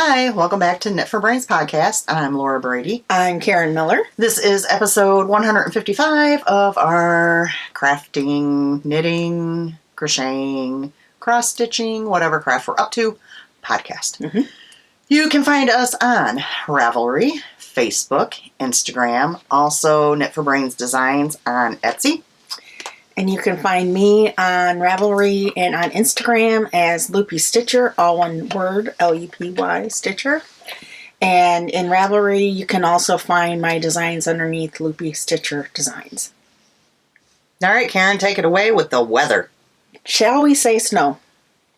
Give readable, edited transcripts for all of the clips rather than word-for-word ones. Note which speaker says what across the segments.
Speaker 1: Hi, welcome back to Knit for Brains podcast. I'm Laura Brady.
Speaker 2: I'm Karen Miller.
Speaker 1: This is episode 155 of our crafting, knitting, crocheting, cross-stitching, whatever craft we're up to, podcast.
Speaker 2: Mm-hmm.
Speaker 1: You can find us on Ravelry, Facebook, Instagram, also Knit for Brains Designs on Etsy.
Speaker 2: And you can find me on Ravelry and on Instagram as Loopy Stitcher, all one word, L-U-P-Y Stitcher. And in Ravelry, you can also find my designs underneath Loopy Stitcher Designs.
Speaker 1: All right, Karen, take it away with the weather.
Speaker 2: Shall we say snow?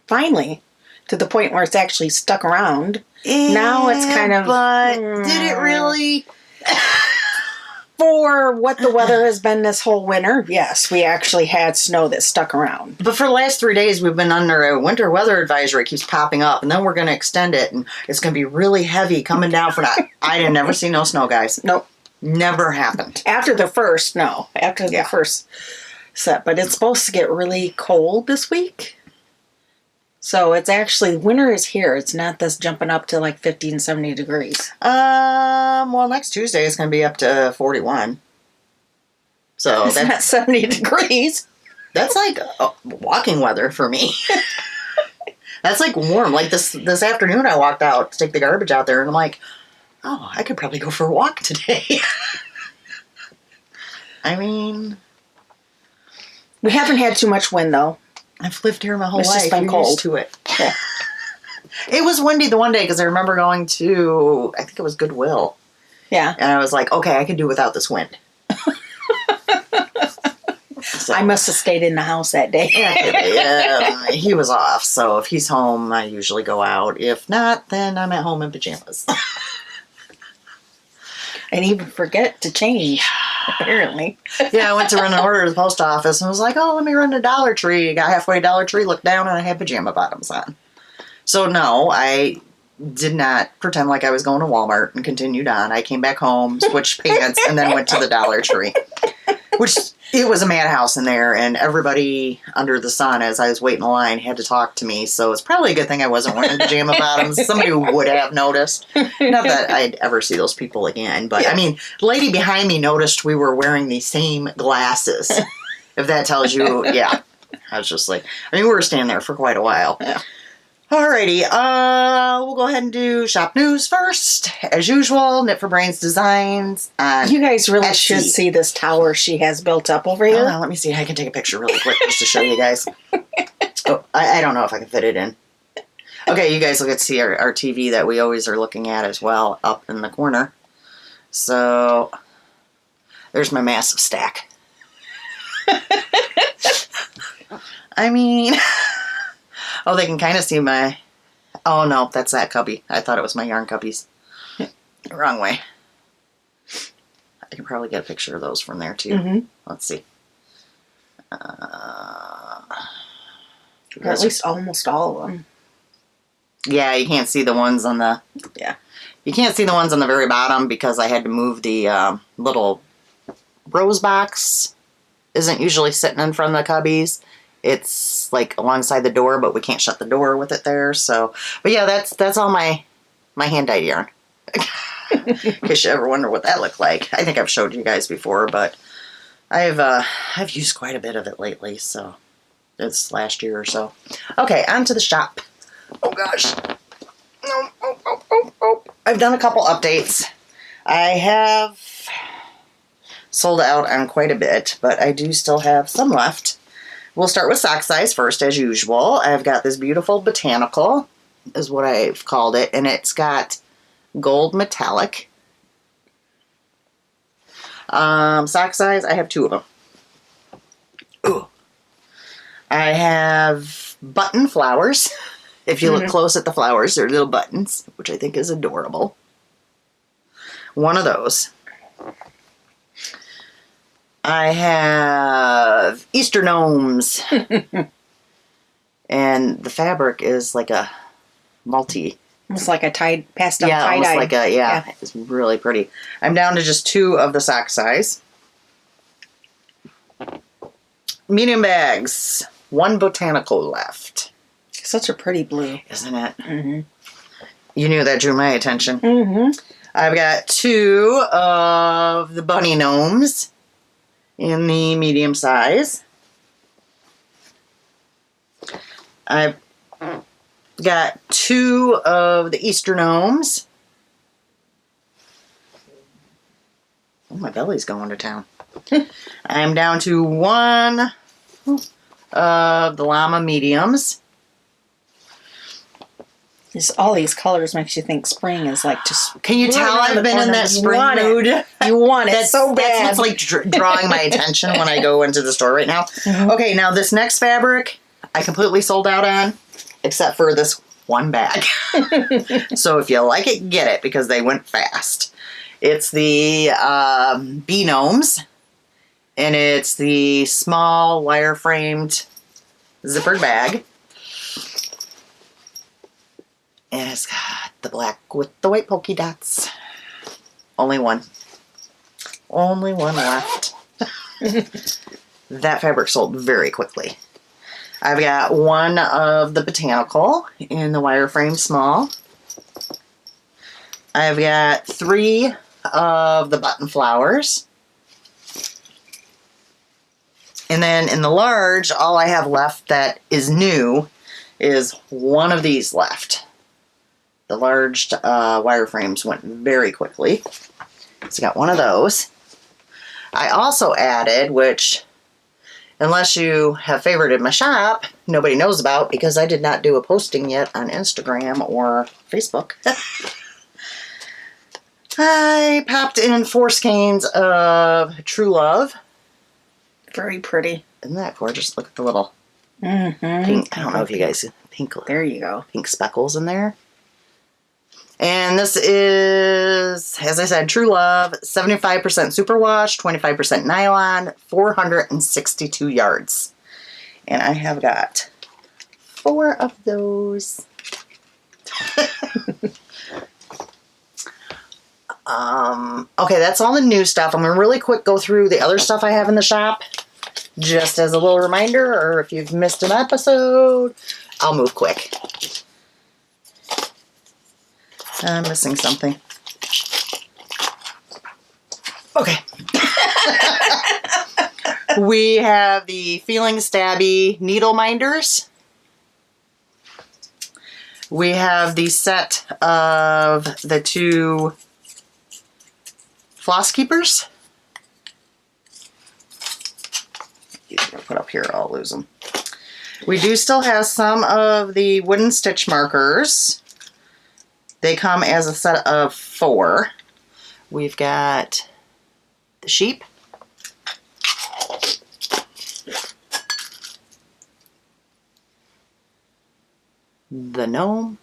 Speaker 2: Finally, to the point where it's actually stuck around. Now it's kind of...
Speaker 1: But did it really...
Speaker 2: For what the weather has been this whole winter, yes, we actually had snow that stuck around.
Speaker 1: But for the last 3 days, we've been under a winter weather advisory. It keeps popping up, and then we're going to extend it, and it's going to be really heavy coming down for that. I didn't never see no snow, guys.
Speaker 2: Nope.
Speaker 1: Never happened.
Speaker 2: After the first set. But it's supposed to get really cold this week. So it's actually, winter is here. It's not this jumping up to like 50 and 70 degrees.
Speaker 1: Well, next Tuesday it's going to be up to 41. So
Speaker 2: it's not 70 degrees.
Speaker 1: That's like walking weather for me. That's like warm. Like this afternoon I walked out to take the garbage out there and I'm like, oh, I could probably go for a walk today. I mean...
Speaker 2: We haven't had too much wind though.
Speaker 1: I've lived here my whole life.
Speaker 2: It's just been cold.
Speaker 1: Used to it. Yeah. It was windy the one day because I remember going to, I think it was Goodwill.
Speaker 2: Yeah.
Speaker 1: And I was like, okay, I can do without this wind.
Speaker 2: So, I must have stayed in the house that day.
Speaker 1: Yeah, he was off. So if he's home, I usually go out. If not, then I'm at home in pajamas.
Speaker 2: And even forget to change, apparently.
Speaker 1: Yeah, I went to run an order to the post office and was like, oh, let me run to Dollar Tree. I got halfway to Dollar Tree, looked down, and I had pajama bottoms on. So no, I did not pretend like I was going to Walmart and continued on. I came back home, switched pants, and then went to the Dollar Tree. Which, it was a madhouse in there, and everybody under the sun, as I was waiting in line, had to talk to me. So it's probably a good thing I wasn't wearing pajama bottoms. Somebody would have noticed. Not that I'd ever see those people again. But, yeah. I mean, the lady behind me noticed we were wearing the same glasses. If that tells you, yeah. I was just like, I mean, we were standing there for quite a while.
Speaker 2: Yeah.
Speaker 1: Alrighty, we'll go ahead and do shop news first. As usual, Knit for Brains Designs.
Speaker 2: You guys really
Speaker 1: Etsy.
Speaker 2: should see this tower she has built up over here.
Speaker 1: Let me see. I can take a picture really quick just to show you guys. Oh, I don't know if I can fit it in. Okay, you guys will get to see our TV that we always are looking at as well up in the corner. So, there's my massive stack. I mean... Oh, they can kind of see my... Oh, no, that's that cubby. I thought it was my yarn cubbies. Wrong way. I can probably get a picture of those from there, too.
Speaker 2: Mm-hmm.
Speaker 1: Let's see.
Speaker 2: Or at least almost all of them.
Speaker 1: Yeah, you can't see the ones on the...
Speaker 2: Yeah.
Speaker 1: You can't see the ones on the very bottom because I had to move the little rose box. Isn't usually sitting in front of the cubbies. It's like alongside the door, but we can't shut the door with it there. So, but yeah, that's all my hand-dyed yarn. In case you ever wonder what that looked like. I think I've showed you guys before, but I've used quite a bit of it lately. So it's last year or so. Okay, on to the shop. Oh gosh. Oh. I've done a couple updates. I have sold out on quite a bit, but I do still have some left. We'll start with sock size first, as usual. I've got this beautiful botanical, is what I've called it, and it's got gold metallic. Sock size, I have 2 of them. Ooh. I have button flowers. If you look close at the flowers, they're little buttons, which I think is adorable. One of those. I have Easter gnomes. And the fabric is like a multi.
Speaker 2: Almost like a pastel tie-dye.
Speaker 1: Yeah, almost like a, it's really pretty. I'm down to just 2 of the sock size. Medium bags. 1 botanical left.
Speaker 2: Such a pretty blue.
Speaker 1: Isn't it?
Speaker 2: Mm-hmm.
Speaker 1: You knew that drew my attention.
Speaker 2: Mm-hmm.
Speaker 1: I've got 2 of the bunny gnomes in the medium size. I've got 2 of the Easter gnomes. Oh, my belly's going to town. I'm down to 1 of the llama mediums.
Speaker 2: All these colors makes you think spring is like just.
Speaker 1: Can you tell I've been in that spring mood?
Speaker 2: You want it so bad.
Speaker 1: That's what's like drawing my attention when I go into the store right now.
Speaker 2: Mm-hmm.
Speaker 1: Okay, now this next fabric I completely sold out on, except for this one bag. So if you like it, get it because they went fast. It's the bee gnomes, and it's the small wire framed zippered bag. And it's got the black with the white polka dots. Only one. Only one left. That fabric sold very quickly. I've got 1 of the botanical in the wireframe small. I've got 3 of the button flowers. And then in the large, all I have left that is new is 1 of these left. The large wireframes went very quickly. So I got 1 of those. I also added, which, unless you have favorited my shop, nobody knows about because I did not do a posting yet on Instagram or Facebook. I popped in 4 skeins of True Love.
Speaker 2: Very pretty.
Speaker 1: Isn't that gorgeous? Look at the little
Speaker 2: Mm-hmm.
Speaker 1: pink. I don't know if you guys see pink.
Speaker 2: There you go.
Speaker 1: Pink speckles in there. And this is, as I said, True Love, 75% superwash, 25% nylon, 462 yards. And I have got 4 of those. Okay, that's all the new stuff. I'm going to really quick go through the other stuff I have in the shop. Just as a little reminder, or if you've missed an episode, I'll move quick. I'm missing something. Okay. We have the Feeling Stabby needle minders. We have the set of the 2 floss keepers. Put up here, I'll lose them. We do still have some of the wooden stitch markers. They come as a set of 4. We've got the sheep. The gnome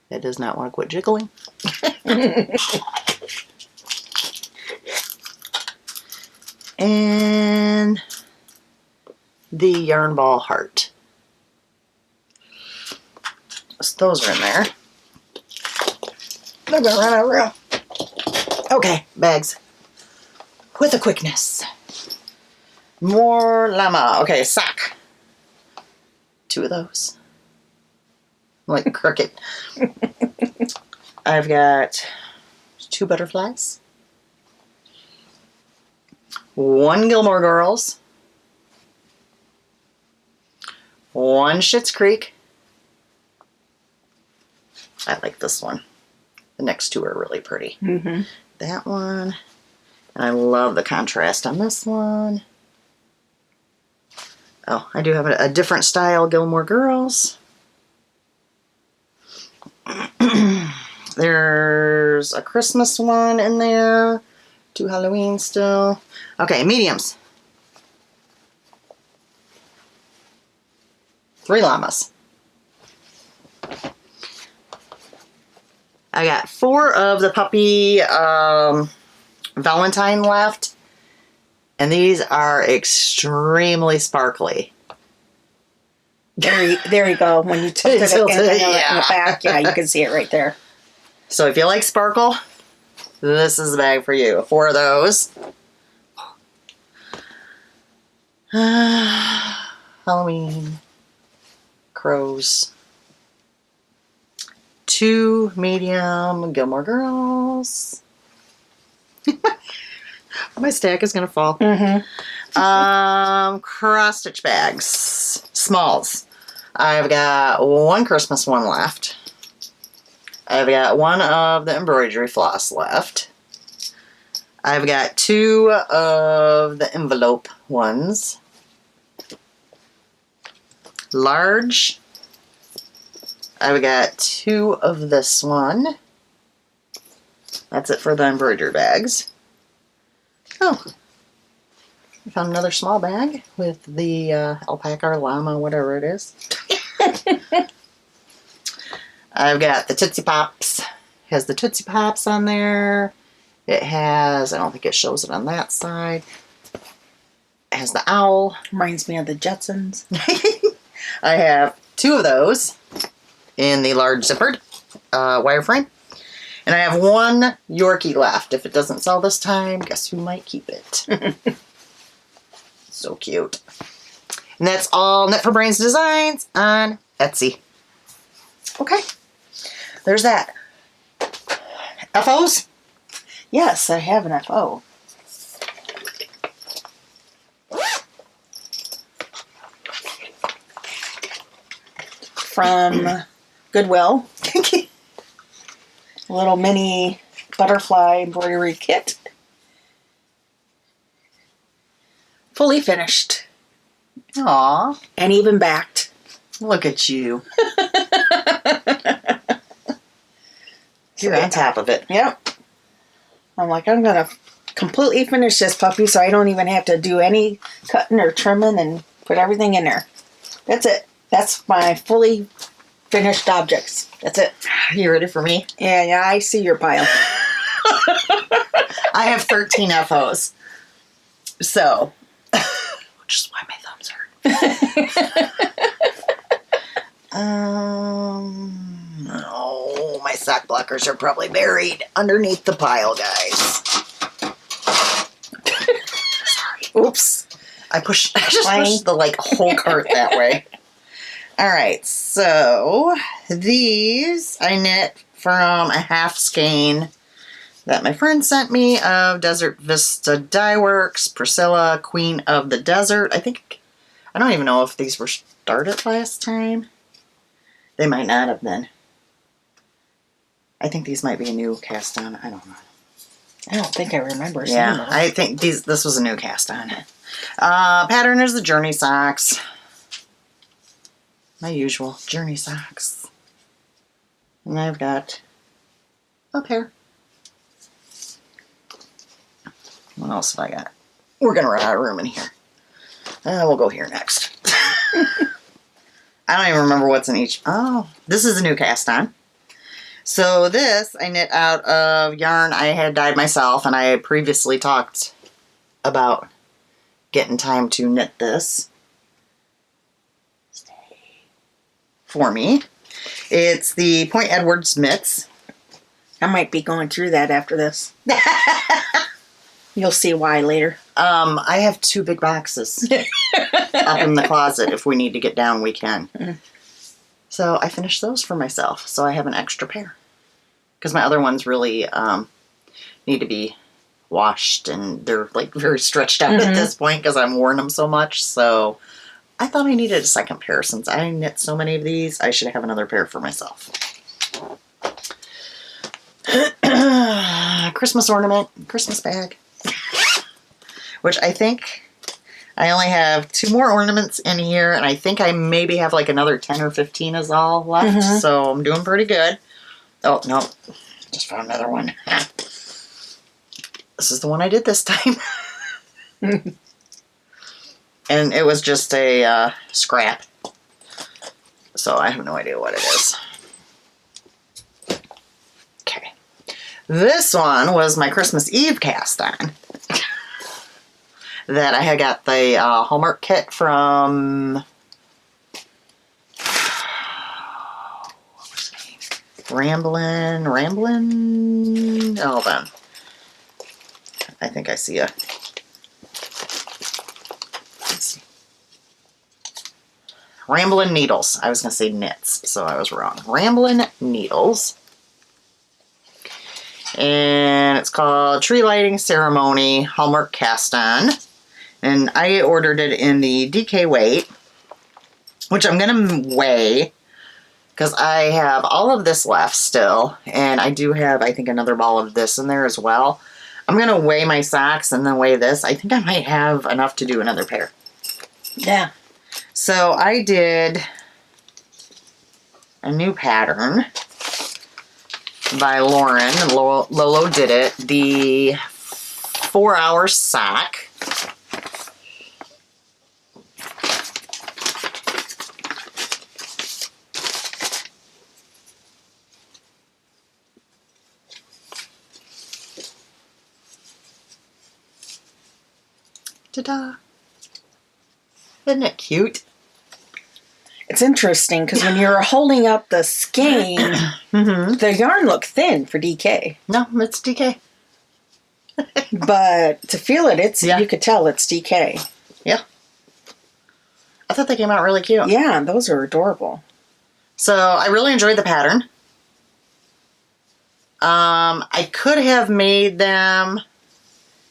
Speaker 1: that does not want to quit jiggling. And the yarn ball heart. So those are in there. I'm gonna run out of room. Okay, bags. With a quickness. More llama. Okay, sock. 2 of those. Like cricket. I've got 2 butterflies. 1 Gilmore Girls. 1 Schitt's Creek. I like this one. The next 2 are really pretty.
Speaker 2: Mm-hmm.
Speaker 1: That one. And I love the contrast on this one. Oh, I do have a different style Gilmore Girls. There's a Christmas one in there. 2 Halloween still. Okay, mediums. 3 llamas. I got 4 of the puppy Valentine left. And these are extremely sparkly.
Speaker 2: There you go. When you tilt it in the back, yeah, you can see it right there.
Speaker 1: So if you like sparkle, this is the bag for you. 4 of those. Halloween. Crows. 2 medium Gilmore Girls. My stack is going to fall. Cross stitch bags, smalls. I've got 1 Christmas one left. I've got 1 of the embroidery floss left. I've got 2 of the envelope ones. Large. I've got 2 of this one. That's it for the embroidery bags. Oh, I found another small bag with the alpaca or llama, whatever it is. I've got the Tootsie Pops. It has the Tootsie Pops on there. It has, I don't think it shows it on that side. It has the owl.
Speaker 2: Reminds me of the Jetsons.
Speaker 1: I have 2 of those in the large zippered wireframe. And I have 1 Yorkie left. If it doesn't sell this time, guess who might keep it? So cute. And that's all Knit for Brains Designs on Etsy. Okay. There's that. FOs?
Speaker 2: Yes, I have an FO. From Goodwill. A little mini butterfly embroidery kit. Fully finished.
Speaker 1: Aw.
Speaker 2: And even backed.
Speaker 1: Look at you. You're on top of it.
Speaker 2: Yep. I'm like, I'm going to completely finish this puppy so I don't even have to do any cutting or trimming and put everything in there. That's it. That's my fully finished objects. That's it.
Speaker 1: You ready for me?
Speaker 2: Yeah, I see your pile.
Speaker 1: I have 13 FOs. So, which is why my thumbs hurt. Oh, my sock blockers are probably buried underneath the pile, guys. Sorry.
Speaker 2: Oops.
Speaker 1: I just pushed the whole cart that way. All right, so these I knit from a half skein that my friend sent me of Desert Vista Dye Works, Priscilla, Queen of the Desert. I don't even know if these were started last time. They might not have been. I think these might be a new cast on. I don't know.
Speaker 2: I don't think I remember seeing
Speaker 1: Yeah,
Speaker 2: those.
Speaker 1: I think this was a new cast on. Pattern is the Journey socks. My usual Journey socks. And I've got a pair. What else have I got? We're going to run out of room in here. We'll go here next. I don't even remember what's in each. Oh, this is a new cast on. So this I knit out of yarn I had dyed myself, and I had previously talked about getting time to knit this for me. It's the Point Edwards mitts.
Speaker 2: I might be going through that after this. You'll see why later.
Speaker 1: I have 2 big boxes up in the closet. If we need to get down, we can. So I finished those for myself, so I have an extra pair. Because my other ones really need to be washed, and they're very stretched out at this point because I'm wearing them so much. So I thought I needed a second pair. Since I knit so many of these, I should have another pair for myself. Christmas ornament, Christmas bag. Which I think I only have 2 more ornaments in here, and I think I maybe have another 10 or 15 is all left, so I'm doing pretty good. Oh, no, just found another one. This is the one I did this time. And it was just a scrap, so I have no idea what it is. Okay. This one was my Christmas Eve cast on. That I had got the Hallmark kit from, what was the name? Ramblin', hold on. I think I see a, let's see. Ramblin' Needles. I was going to say knits, so I was wrong. Ramblin' Needles. And it's called Tree Lighting Ceremony Hallmark Cast On. And I ordered it in the DK weight, which I'm going to weigh because I have all of this left still. And I do have, I think, another ball of this in there as well. I'm going to weigh my socks and then weigh this. I think I might have enough to do another pair.
Speaker 2: Yeah.
Speaker 1: So I did a new pattern by Lauren. Lolo did it. The 4-hour sock. Ta-da! Isn't it cute?
Speaker 2: It's interesting because when you're holding up the skein, the yarn looked thin for DK.
Speaker 1: No, it's DK.
Speaker 2: But to feel it, you could tell it's DK.
Speaker 1: Yeah. I thought they came out really cute.
Speaker 2: Yeah, those are adorable.
Speaker 1: So I really enjoyed the pattern. I could have made them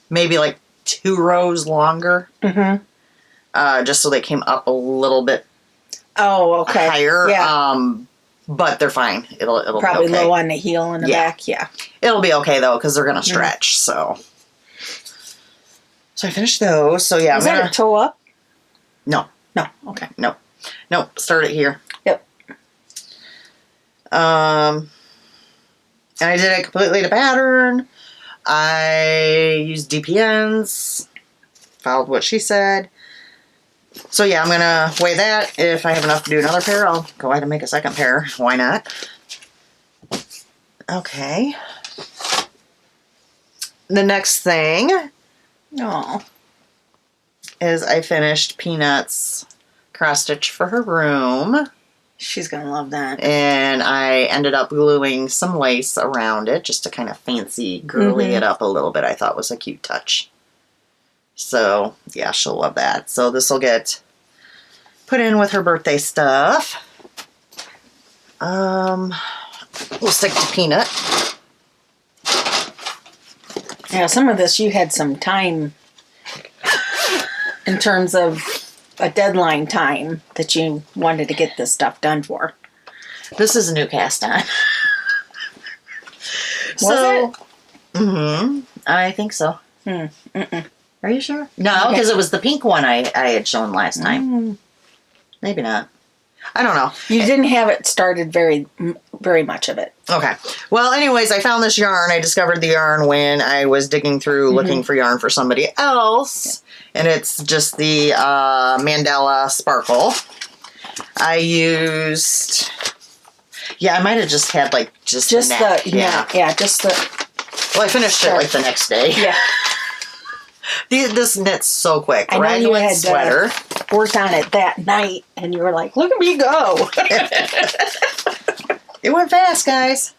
Speaker 1: maybe like 2 rows longer. Just so they came up a little bit higher.
Speaker 2: Yeah.
Speaker 1: But they're fine. It'll
Speaker 2: Probably
Speaker 1: be okay.
Speaker 2: low on the heel and the back. Yeah.
Speaker 1: It'll be okay though because they're gonna stretch. So I finished those. So yeah,
Speaker 2: Is that a toe up?
Speaker 1: No.
Speaker 2: No. Okay.
Speaker 1: No. Start it here.
Speaker 2: Yep.
Speaker 1: And I did it completely to pattern. I used DPNs. Followed what she said. So yeah, I'm gonna weigh that. If I have enough to do another pair, I'll go ahead and make a second pair. Why not? Okay. The next thing is I finished Peanut's cross stitch for her room.
Speaker 2: She's gonna love that.
Speaker 1: And I ended up gluing some lace around it just to kind of fancy girly it up a little bit. I thought was a cute touch. So, yeah, she'll love that. So this will get put in with her birthday stuff. We'll stick to Peanut.
Speaker 2: Yeah, some of this you had some time in terms of a deadline time that you wanted to get this stuff done for.
Speaker 1: This is a new cast on.
Speaker 2: Was
Speaker 1: it? I think so. Are you sure? No, because it was the pink one I had shown last time. Maybe not. I don't know.
Speaker 2: You didn't have it started very much of it.
Speaker 1: Okay. Well, anyways, I found this yarn. I discovered the yarn when I was digging through looking for yarn for somebody else. Yeah. And it's just the Mandela Sparkle. I used... Yeah, I might have just had like just the neck.
Speaker 2: Just the...
Speaker 1: Well, I finished it like the next day.
Speaker 2: Yeah.
Speaker 1: This knits so quick.
Speaker 2: I know you had
Speaker 1: sweater.
Speaker 2: Worked on it that night, and you were like, "Look at me go!"
Speaker 1: It went fast, guys.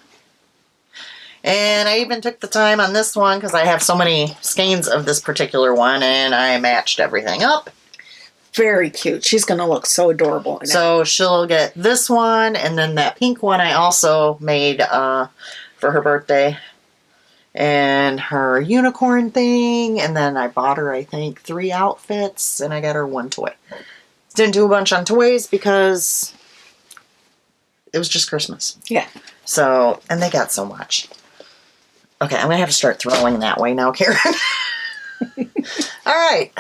Speaker 1: And I even took the time on this one because I have so many skeins of this particular one, and I matched everything up.
Speaker 2: Very cute. She's gonna look so adorable.
Speaker 1: So she'll get this one, and then that pink one I also made for her birthday. And her unicorn thing, and then I bought her, I think, 3 outfits, and I got her 1 toy. Didn't do a bunch on toys because it was just Christmas.
Speaker 2: Yeah.
Speaker 1: So, and they got so much. Okay, I'm going to have to start throwing that way now, Karen. All right.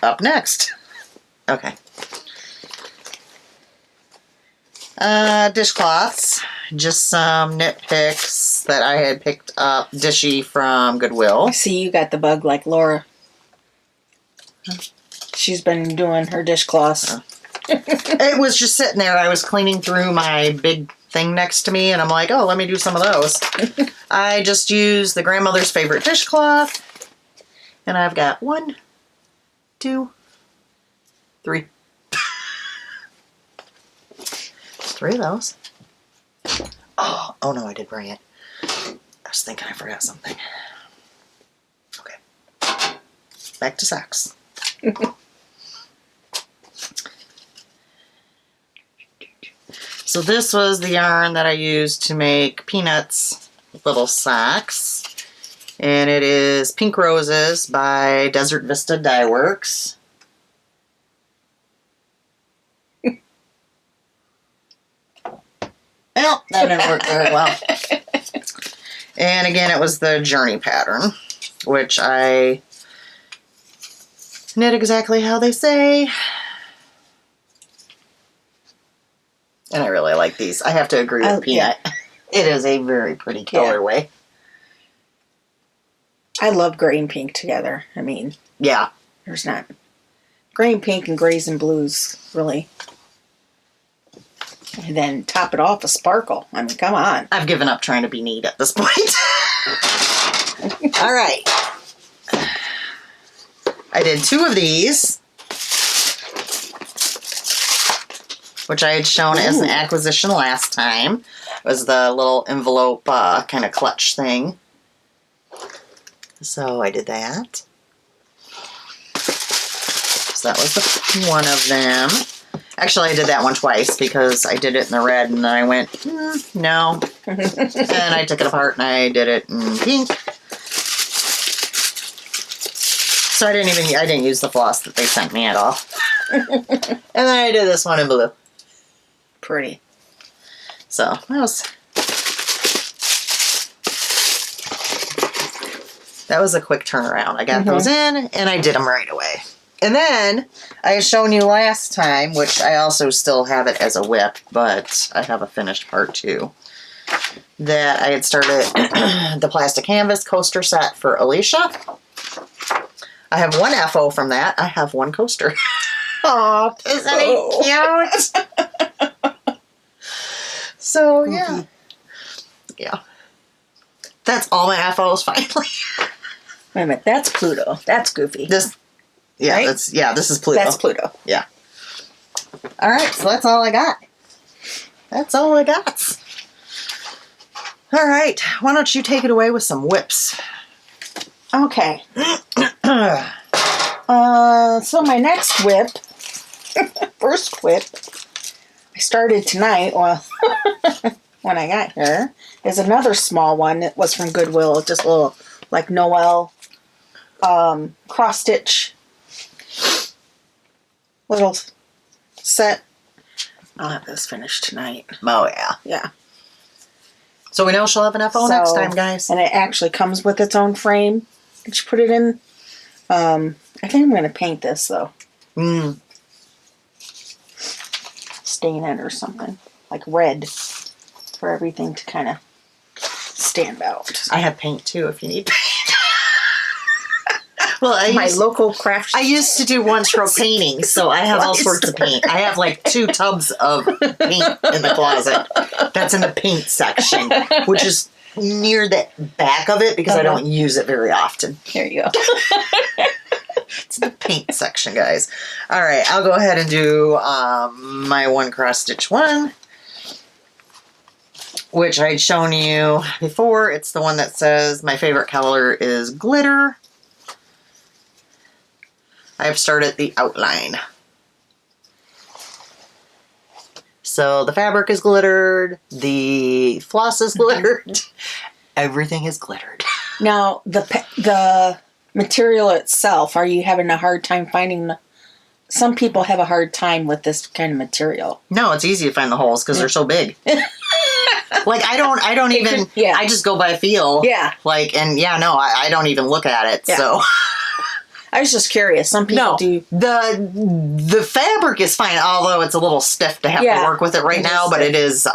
Speaker 1: Up next. Okay. Dishcloths. Just some knit picks that I had picked up dishy from Goodwill.
Speaker 2: I see you got the bug like Laura. She's been doing her dishcloths.
Speaker 1: It was just sitting there. I was cleaning through my big thing next to me, and I'm like, oh, let me do some of those. I just used the grandmother's favorite dishcloth, and I've got 1, 2, 3. 3 of those. Oh no, I did bring it. I was thinking I forgot something. Okay. Back to socks. So this was the yarn that I used to make Peanuts little socks. And it is Pink Roses by Desert Vista Dye Works. Well, that didn't work very well. And again, it was the Journey pattern, which I knit exactly how they say. And I really like these. I have to agree with Peanut.
Speaker 2: Yeah.
Speaker 1: It is a very pretty colorway.
Speaker 2: I love gray and pink together. I mean,
Speaker 1: Yeah.
Speaker 2: there's not gray and pink and grays and blues, really. And then top it off with sparkle. I mean, come on.
Speaker 1: I've given up trying to be neat at this point. All right. I did 2 of these, which I had shown as an acquisition last time. It was the little envelope kind of clutch thing. So I did that. So that was one of them. Actually, I did that one twice because I did it in the red and then I went, no. And I took it apart and I did it in pink. So I didn't use the floss that they sent me at all. And then I did this one in blue.
Speaker 2: Pretty.
Speaker 1: So that was a quick turnaround. I got those in and I did them right away. And then I had shown you last time, which I also still have it as a whip, but I have a finished part too, that I had started the plastic canvas coaster set for Alisha. I have 1 FO from that. I have 1 coaster.
Speaker 2: Aw,
Speaker 1: isn't it cute? So, yeah. Yeah. That's all my FOs finally.
Speaker 2: Wait a minute, that's Pluto. That's Goofy.
Speaker 1: This is Pluto.
Speaker 2: That's Pluto.
Speaker 1: Yeah. All right, so that's all I got. That's all I got. All right, why don't you take it away with some whips?
Speaker 2: Okay. So my next whip, first whip, I started tonight, well, when I got here, is another small one. It was from Goodwill, just a little, like, Noel cross-stitch little set. I'll have this finished tonight.
Speaker 1: Oh, yeah.
Speaker 2: Yeah.
Speaker 1: So we know she'll have an FO next time, guys.
Speaker 2: And it actually comes with its own frame that you put it in. I think I'm going to paint this, though. Stain it or something. Like red. For everything to kind of stand out.
Speaker 1: I have paint, too, if you need paint. Well,
Speaker 2: My local craft.
Speaker 1: I used to do one-stroke painting, so I have all sorts of paint. I have like 2 tubs of paint in the closet. That's in the paint section, which is near the back of it because I don't use it very often.
Speaker 2: Here you go.
Speaker 1: It's the paint section, guys. All right, I'll go ahead and do my 1 cross-stitch one, which I'd shown you before. It's the one that says my favorite color is glitter. I have started the outline. So the fabric is glittered, the floss is glittered, everything is glittered.
Speaker 2: Now, the material itself, are you having a hard time finding? Some people have a hard time with this kind of material.
Speaker 1: No, it's easy to find the holes because they're so big. Like I don't even.
Speaker 2: Yeah.
Speaker 1: I just go by feel.
Speaker 2: Yeah.
Speaker 1: I don't even look at it.
Speaker 2: Yeah.
Speaker 1: So.
Speaker 2: I was just curious. Some people do.
Speaker 1: The fabric is fine, although it's a little stiff to have to work with it right now. But it is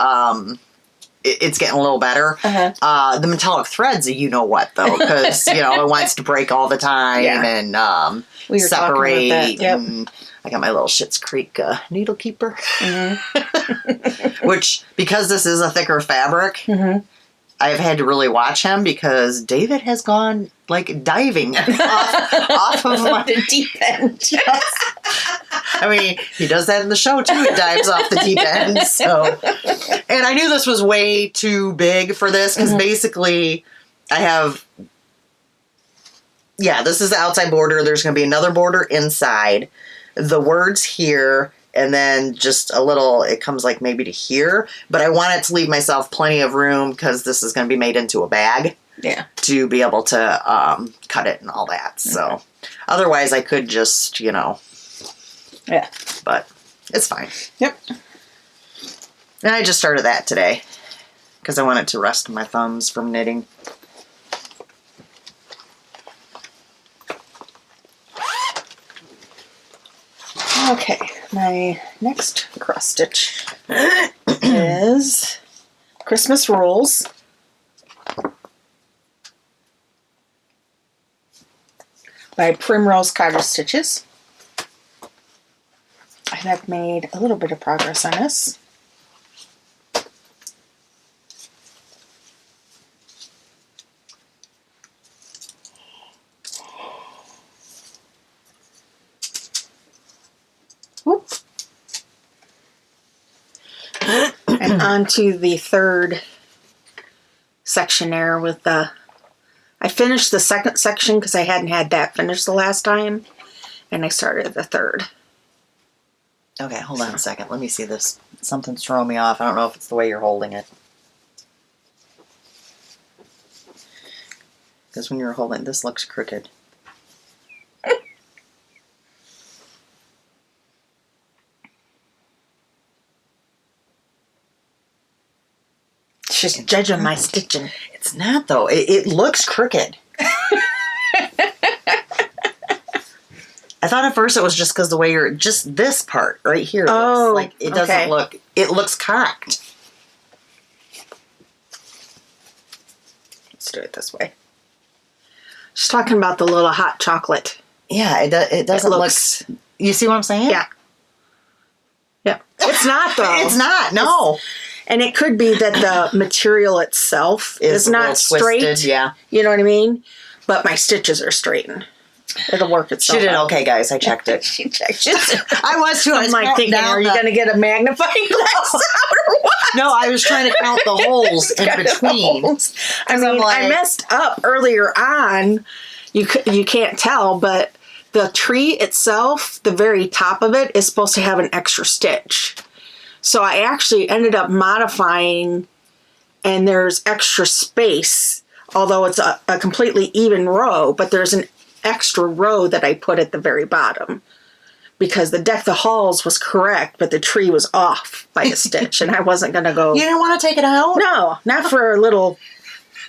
Speaker 1: it's getting a little better. The metallic threads, you know what though, because it wants to break all the time and
Speaker 2: we were
Speaker 1: separate.
Speaker 2: That. Yep.
Speaker 1: And I got my little Schitt's Creek needle keeper, which because this is a thicker fabric. I've had to really watch him because David has gone like diving off of
Speaker 2: the deep end.
Speaker 1: Yes. I mean, he does that in the show too. He dives off the deep end. So, and I knew this was way too big for this because basically I have, this is the outside border. There's going to be another border inside. The words here and then just a little, it comes like maybe to here, but I wanted to leave myself plenty of room because this is going to be made into a bag.
Speaker 2: Yeah.
Speaker 1: To be able to cut it and all that. So otherwise I could just,
Speaker 2: Yeah.
Speaker 1: but it's fine.
Speaker 2: Yep.
Speaker 1: And I just started that today because I wanted to rest my thumbs from knitting.
Speaker 2: Okay, my next cross stitch is Christmas Rules. By Primrose Cottage Stitches. I have made a little bit of progress on this. Whoop. And on to the third section there with the... I finished the second section because I hadn't had that finished the last time. And I started the third.
Speaker 1: Okay, hold on a second. Let me see this. Something's throwing me off. I don't know if it's the way you're holding it. Because when you're holding it, this looks crooked.
Speaker 2: She's judging my stitching.
Speaker 1: It's not, though. It looks crooked. I thought at first it was just because the way you're... Just this part right here.
Speaker 2: Oh,
Speaker 1: looks like it doesn't look... It looks cocked.
Speaker 2: Let's do it this way. She's talking about the little hot chocolate.
Speaker 1: Yeah, it doesn't look... You see what I'm saying?
Speaker 2: Yeah. Yeah. It's not, though.
Speaker 1: It's not, no.
Speaker 2: And it could be that the material itself is not straight.
Speaker 1: Twisted, yeah.
Speaker 2: You know what I mean? But my stitches are straightened. It'll work itself
Speaker 1: She did
Speaker 2: out.
Speaker 1: okay, guys. I checked it.
Speaker 2: She checked it.
Speaker 1: I was too. I was
Speaker 2: I'm like thinking, are you going to get a magnifying glass out or what?
Speaker 1: No, I was trying to count the holes in between.
Speaker 2: I mean,
Speaker 1: like,
Speaker 2: I messed up earlier on. You can't tell, but the tree itself, the very top of it, is supposed to have an extra stitch. So I actually ended up modifying, and there's extra space, although it's a completely even row, but there's an extra row that I put at the very bottom because the deck the halls was correct, but the tree was off by a stitch, and I wasn't going to go...
Speaker 1: You didn't want to take it out?
Speaker 2: No, not for a little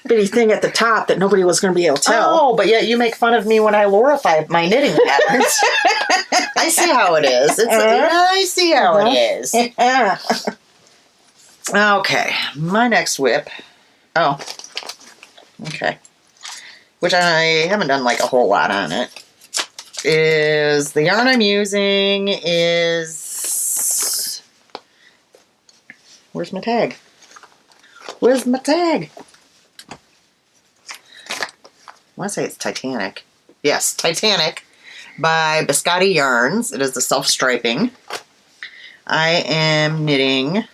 Speaker 2: bitty thing at the top that nobody was going to be able to tell.
Speaker 1: Oh, but yet you make fun of me when I glorify my knitting patterns. I see how it is. I see how it is.
Speaker 2: Yeah.
Speaker 1: Okay, my next whip. Oh, okay. Which I haven't done like a whole lot on it. Is the yarn I'm using is... Where's my tag? Where's my tag? I want to say it's Titanic. Yes, Titanic by Biscotti Yarns. It is the self-striping. I am knitting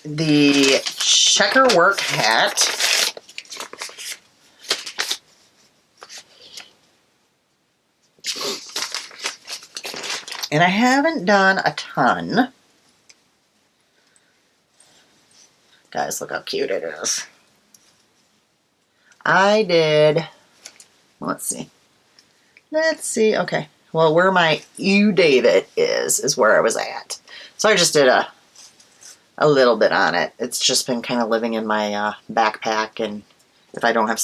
Speaker 1: the checker work hat. And I haven't done a ton. Guys, look how cute it is. I did, let's see. Okay. Well, where my You David is where I was at. So I just did a little bit on it. It's just been kind of living in my backpack, and if I don't have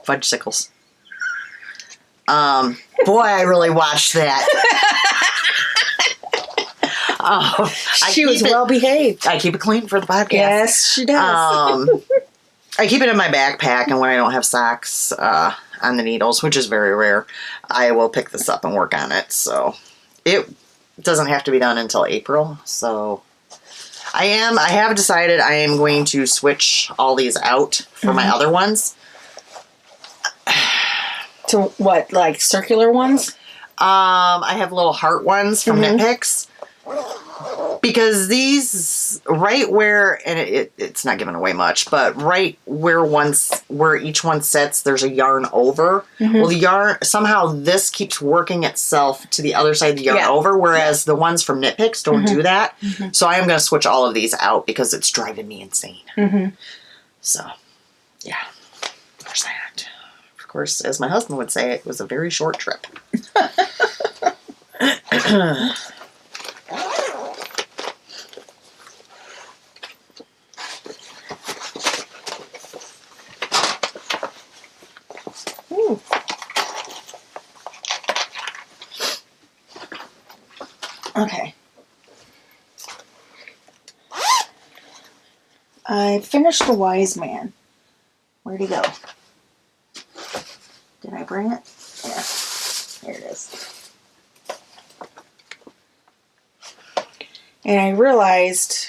Speaker 1: fudge sickles. Boy, I really watched that. Oh,
Speaker 2: She was well behaved.
Speaker 1: I keep it clean for the podcast.
Speaker 2: Yes, she does.
Speaker 1: I keep it in my backpack, and when I don't have socks on the needles, which is very rare, I will pick this up and work on it. So it doesn't have to be done until April. So I have decided I am going to switch all these out for my other ones.
Speaker 2: To what, like circular ones?
Speaker 1: I have little heart ones from Knit Picks. Because these, right where, and it's not giving away much, but right where each one sits, there's a yarn over. Well, the yarn, somehow this keeps working itself to the other side of the yarn over, whereas the ones from Knit Picks don't do that. So I am going to switch all of these out because it's driving me insane. So, yeah, there's that. Of course, as my husband would say, it was a very short trip.
Speaker 2: Okay. I finished The Wise Man. Where'd he go? Did I bring it? Yeah. There it is. And I realized,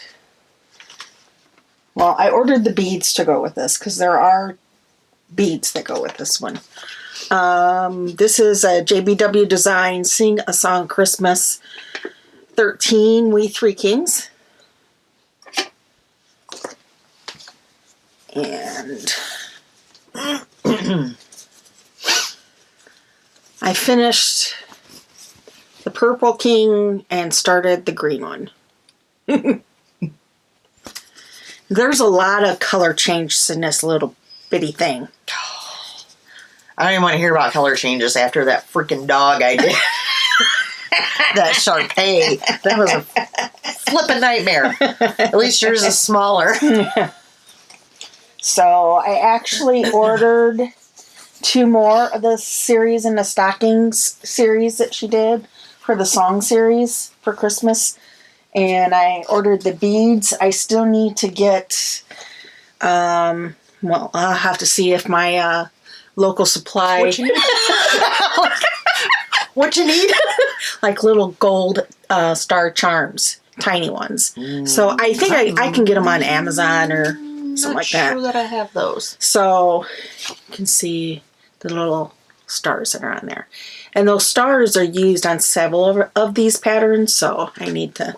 Speaker 2: well, I ordered the beads to go with this because there are beads that go with this one. This is a JBW Design Sing a Song Christmas 13 We Three Kings. And I finished the purple king and started the green one. There's a lot of color changes in this little bitty thing.
Speaker 1: I don't even want to hear about color changes after that freaking dog I did. That Sharpay. That was a flippin' nightmare. At least yours is smaller.
Speaker 2: So I actually ordered 2 more of the series in the stockings series that she did for the song series for Christmas. And I ordered the beads. I still need to get, well, I'll have to see if my local supply.
Speaker 1: What you need? What you need?
Speaker 2: Like little gold star charms, tiny ones. So I think I can get them on Amazon or something like that.
Speaker 1: I'm not sure that I have those.
Speaker 2: So you can see the little stars that are on there. And those stars are used on several of these patterns, so I need to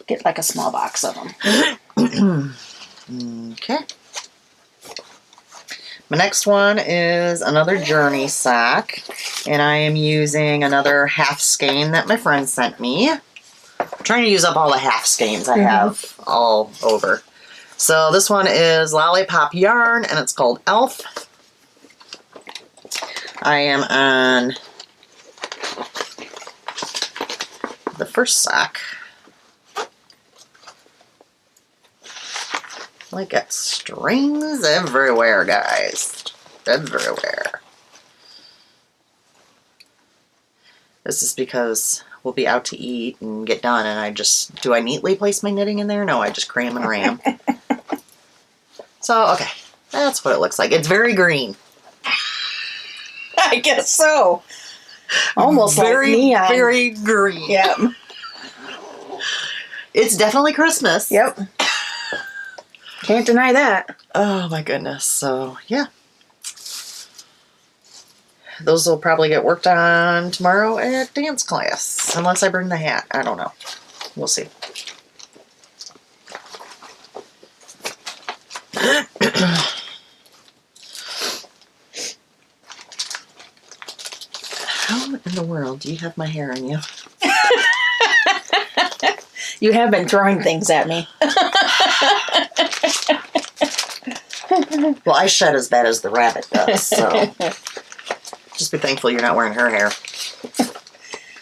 Speaker 2: get like a small box of them.
Speaker 1: Okay. My next one is another Journey sock, and I am using another half skein that my friend sent me. I'm trying to use up all the half skeins I have all over. So this one is Lollipop Yarn, and it's called Elf. I am on the first sock. I got strings everywhere, guys. Everywhere. This is because we'll be out to eat and get done, and do I neatly place my knitting in there? No, I just cram and ram. So, okay. That's what it looks like. It's very green.
Speaker 2: I guess so. Almost
Speaker 1: very,
Speaker 2: like neon.
Speaker 1: Very green.
Speaker 2: Yep.
Speaker 1: It's definitely Christmas.
Speaker 2: Yep. Can't deny that.
Speaker 1: Oh my goodness. So, yeah. Those will probably get worked on tomorrow at dance class. Unless I bring the hat. I don't know. We'll see. How in the world do you have my hair on you?
Speaker 2: You have been throwing things at me.
Speaker 1: Well, I shed as bad as the rabbit does, so just be thankful you're not wearing her hair.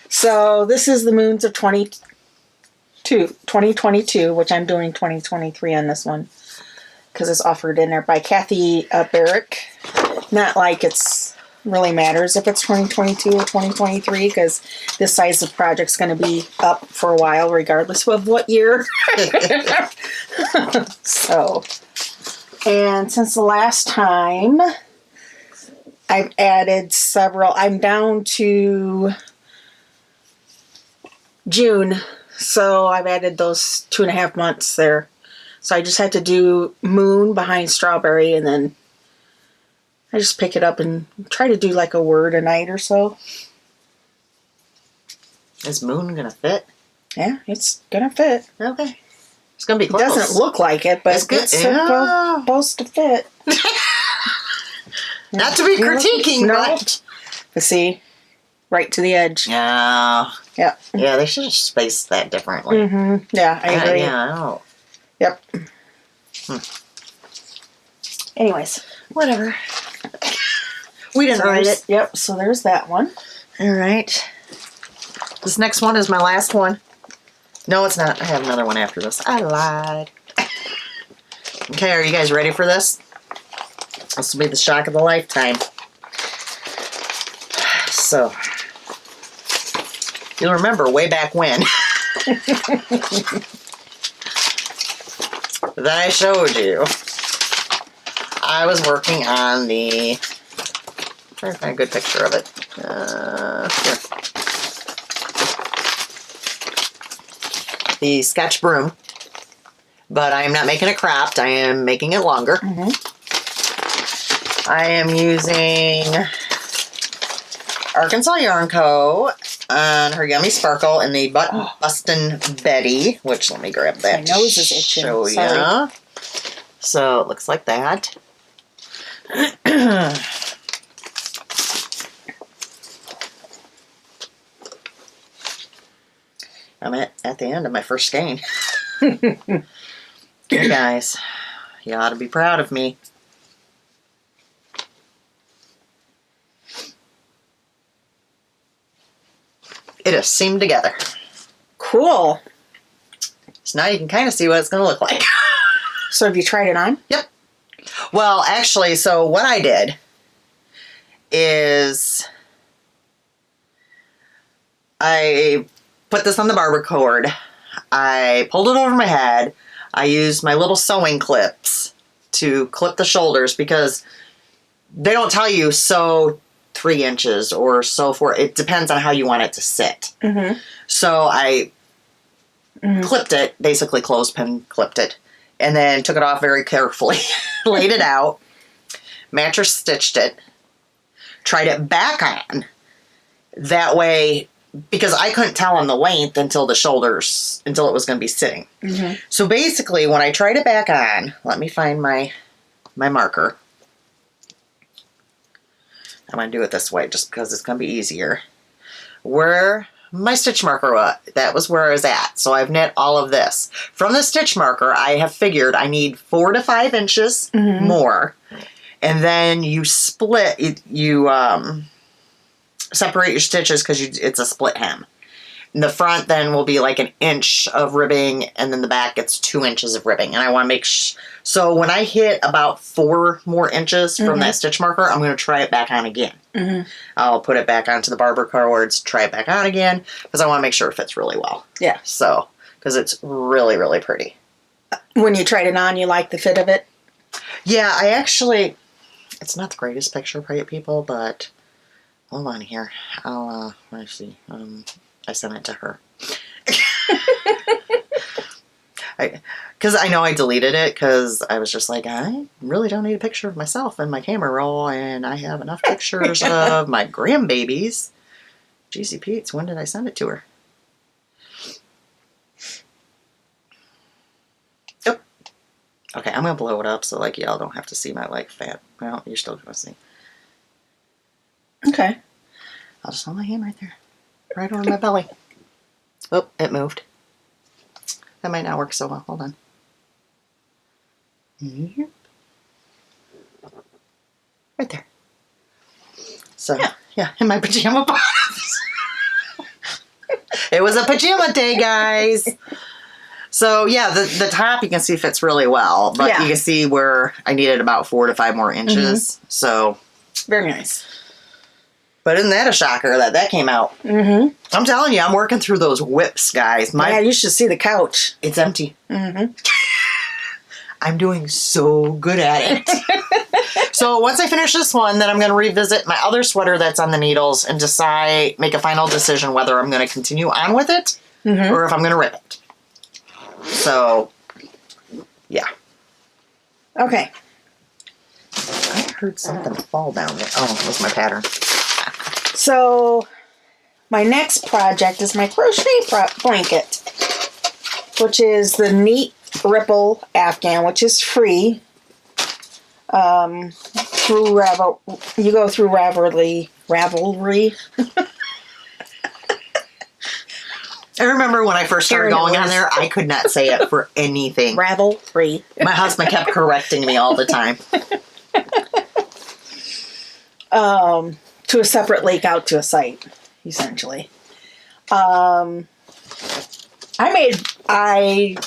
Speaker 2: So this is the Moons of 2022, which I'm doing 2023 on this one because it's offered in there by Kathy Barrick. Not like it's really matters if it's 2022 or 2023 because this size of project's going to be up for a while regardless of what year. So, and since the last time I've added several, I'm down to June, so I've added those 2.5 months there. So I just had to do Moon behind Strawberry, and then I just pick it up and try to do like a word a night or so.
Speaker 1: Is Moon gonna fit?
Speaker 2: Yeah, it's gonna fit.
Speaker 1: Okay. It's going to be
Speaker 2: It
Speaker 1: close.
Speaker 2: doesn't look like it, but
Speaker 1: It's good.
Speaker 2: it's
Speaker 1: Yeah.
Speaker 2: supposed to fit.
Speaker 1: Not to be critiquing, but...
Speaker 2: But see, right to the edge.
Speaker 1: Yeah.
Speaker 2: Yep.
Speaker 1: Yeah, they should have spaced that differently.
Speaker 2: Mm-hmm. Yeah, I agree.
Speaker 1: Yeah, I don't...
Speaker 2: Yep. Anyways.
Speaker 1: Whatever. We didn't write it.
Speaker 2: Yep, so there's that one.
Speaker 1: All right. This next one is my last one. No, it's not. I have another one after this. I lied. Okay, are you guys ready for this? This will be the shock of the lifetime. So, you'll remember way back when that I showed you. I was working on the... I'm trying to find a good picture of it. Here. The sketch broom. But I am not making it cropped. I am making it longer.
Speaker 2: Mm-hmm.
Speaker 1: I am using Arkansas Yarn Co. on her Yummy Sparkle in the Bustin' Betty, which let me grab that.
Speaker 2: My nose is itching.
Speaker 1: Show ya. So it looks like that. I'm at the end of my first skein. You guys, you ought to be proud of me. It is seamed together.
Speaker 2: Cool.
Speaker 1: So now you can kind of see what it's going to look like.
Speaker 2: So have you tried it on?
Speaker 1: Yep. Well, actually, so what I did is I put this on the barber cord. I pulled it over my head. I used my little sewing clips to clip the shoulders because they don't tell you sew 3 inches or sew 4. It depends on how you want it to sit.
Speaker 2: Mm-hmm.
Speaker 1: So I clipped it, basically clothespin clipped it, and then took it off very carefully, laid it out, mattress stitched it, tried it back on. That way, because I couldn't tell on the length until the shoulders, until it was going to be sitting.
Speaker 2: Mm-hmm.
Speaker 1: So basically, when I tried it back on, let me find my marker. I'm going to do it this way just because it's going to be easier. Where my stitch marker was, that was where I was at. So I've knit all of this. From the stitch marker, I have figured I need 4 to 5 inches more. And then you split, you separate your stitches because it's a split hem. And the front then will be like 1 inch of ribbing, and then the back gets 2 inches of ribbing. And I want to make so when I hit about 4 more inches from that stitch marker, I'm going to try it back on again. I'll put it back onto the barber cords, try it back on again, because I want to make sure it fits really well.
Speaker 2: Yeah.
Speaker 1: So, because it's really, really pretty.
Speaker 2: When you tried it on, you like the fit of it?
Speaker 1: Yeah, I actually, it's not the greatest picture, people, but hold on here. I'll, let me see. I sent it to her. Because I know I deleted it because I was just like, I really don't need a picture of myself in my camera roll, and I have enough pictures of my grandbabies. Jeezy Pete's, when did I send it to her? Yep. Okay, I'm going to blow it up so like y'all don't have to see my like fat. Well, you're still going to see.
Speaker 2: Okay.
Speaker 1: I'll just hold my hand right there. Right over my belly. Oh, it moved. That might not work so well. Hold on. Yep. Right there. So, yeah, in my pajama bottoms. It was a pajama day, guys. So, yeah, the top you can see fits really well. But you can see where I needed about 4 to 5 more inches. So,
Speaker 2: very nice.
Speaker 1: But isn't that a shocker that came out? I'm telling you, I'm working through those whips, guys.
Speaker 2: Yeah, you should see the couch.
Speaker 1: It's empty. I'm doing so good at it. So once I finish this one, then I'm going to revisit my other sweater that's on the needles and make a final decision whether I'm going to continue on with it or if I'm going to rip it. So, yeah.
Speaker 2: Okay.
Speaker 1: I heard something fall down there. Oh, it was my pattern.
Speaker 2: So, my next project is my crochet blanket. which is the Neat Ripple Afghan, which is free. Through you go through Ravelry.
Speaker 1: I remember when I first started going on there, I could not say it for anything.
Speaker 2: Ravelry.
Speaker 1: My husband kept correcting me all the time.
Speaker 2: To a separate link out to a site, essentially.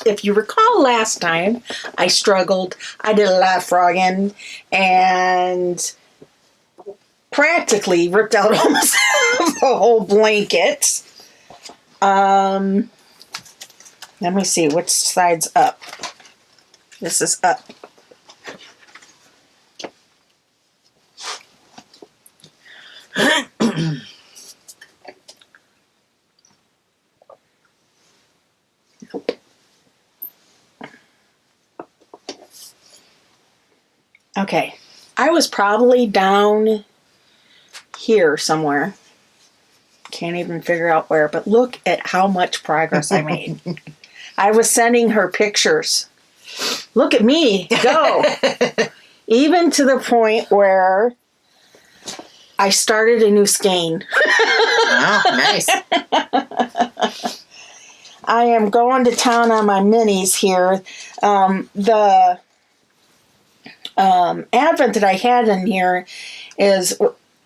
Speaker 2: If you recall last time, I struggled. I did a lot of frogging and practically ripped out almost the whole blanket. Let me see, which side's up? This is up. Okay, I was probably down here somewhere. Can't even figure out where, but look at how much progress I made. I was sending her pictures. Look at me go. Even to the point where I started a new skein.
Speaker 1: Oh, nice.
Speaker 2: I am going to town on my minis here. The Advent that I had in here is